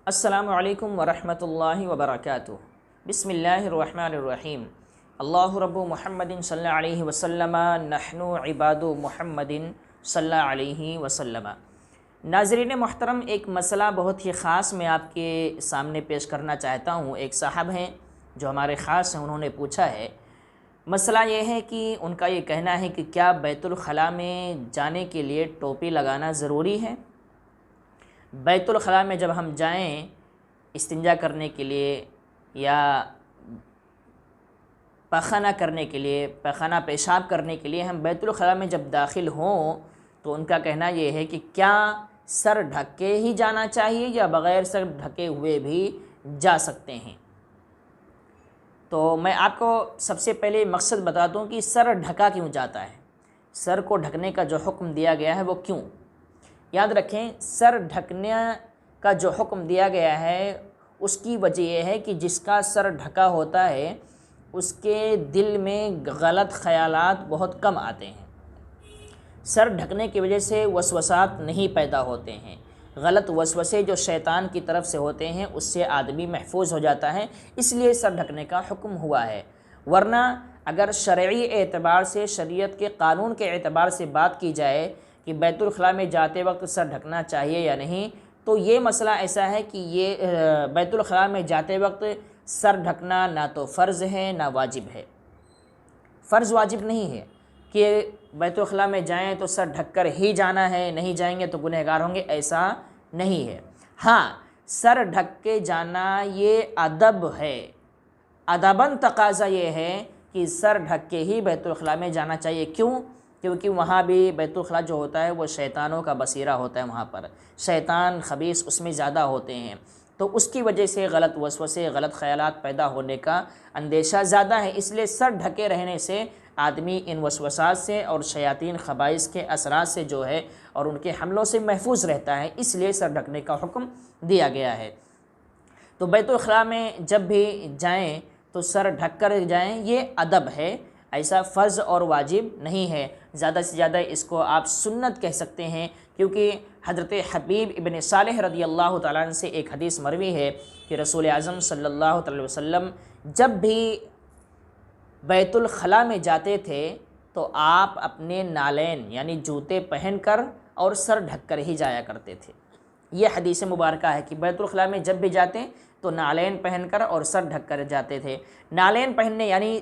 السلام علیکم ورحمۃ اللہ وبرکاتہ۔ بسم اللہ الرحمن الرحیم۔ اللہ رب محمد صلی اللہ علیہ وسلم، نحن عباد محمد صلی اللہ علیہ وسلم۔ ناظرین محترم، ایک مسئلہ بہت ہی خاص میں آپ کے سامنے پیش کرنا چاہتا ہوں۔ ایک صاحب ہیں جو ہمارے خاص ہیں، انہوں نے پوچھا ہے، مسئلہ یہ ہے کہ ان کا یہ کہنا ہے کہ کیا بیت الخلاء میں جانے کے لیے ٹوپی لگانا ضروری ہے؟ بیت الخلاء میں جب ہم جائیں استنجا کرنے کے لیے یا پخانہ کرنے کے لیے، پخانہ پیشاب کرنے کے لیے ہم بیت الخلاء میں جب داخل ہوں تو ان کا کہنا یہ ہے کہ کیا سر ڈھک کے ہی جانا چاہیے یا بغیر سر ڈھکے ہوئے بھی جا سکتے ہیں؟ تو میں آپ کو سب سے پہلے مقصد بتا دوں کہ سر ڈھکا کیوں جاتا ہے، سر کو ڈھکنے کا جو حکم دیا گیا ہے وہ کیوں؟ یاد رکھیں، سر ڈھکنے کا جو حکم دیا گیا ہے اس کی وجہ یہ ہے کہ جس کا سر ڈھکا ہوتا ہے اس کے دل میں غلط خیالات بہت کم آتے ہیں۔ سر ڈھکنے کی وجہ سے وسوسات نہیں پیدا ہوتے ہیں، غلط وسوسے جو شیطان کی طرف سے ہوتے ہیں اس سے آدمی محفوظ ہو جاتا ہے، اس لیے سر ڈھکنے کا حکم ہوا ہے۔ ورنہ اگر شرعی اعتبار سے، شریعت کے قانون کے اعتبار سے بات کی جائے کہ بیت الخلاء میں جاتے وقت سر ڈھکنا چاہیے یا نہیں، تو یہ مسئلہ ایسا ہے کہ یہ بیت الخلاء میں جاتے وقت سر ڈھکنا نہ تو فرض ہے نہ واجب ہے۔ فرض واجب نہیں ہے کہ بیت الخلاء میں جائیں تو سر ڈھک کر ہی جانا ہے، نہیں جائیں گے تو گنہگار ہوں گے، ایسا نہیں ہے۔ ہاں، سر ڈھک کے جانا یہ ادب ہے، ادباً تقاضا یہ ہے کہ سر ڈھک کے ہی بیت الخلاء میں جانا چاہیے۔ کیوں؟ کیونکہ وہاں بھی بیت الخلاء جو ہوتا ہے وہ شیطانوں کا بصیرہ ہوتا ہے، وہاں پر شیطان خبیث اس میں زیادہ ہوتے ہیں، تو اس کی وجہ سے غلط وسوسے، غلط خیالات پیدا ہونے کا اندیشہ زیادہ ہے۔ اس لیے سر ڈھکے رہنے سے آدمی ان وسوسات سے اور شیاطین خبائث کے اثرات سے جو ہے اور ان کے حملوں سے محفوظ رہتا ہے، اس لیے سر ڈھکنے کا حکم دیا گیا ہے۔ تو بیت الخلاء میں جب بھی جائیں تو سر ڈھک کر جائیں، یہ ادب ہے، ایسا فرض اور واجب نہیں ہے۔ زیادہ سے زیادہ اس کو آپ سنت کہہ سکتے ہیں، کیونکہ حضرت حبیب ابن صالح رضی اللہ تعالیٰ عنہ سے ایک حدیث مروی ہے کہ رسول اعظم صلی اللہ علیہ وسلم جب بھی بیت الخلاء میں جاتے تھے تو آپ اپنے نالین یعنی جوتے پہن کر اور سر ڈھک کر ہی جایا کرتے تھے۔ یہ حدیث مبارکہ ہے کہ بیت الخلاء میں جب بھی جاتے تو نالین پہن کر اور سر ڈھک کر جاتے تھے۔ نالین پہننے یعنی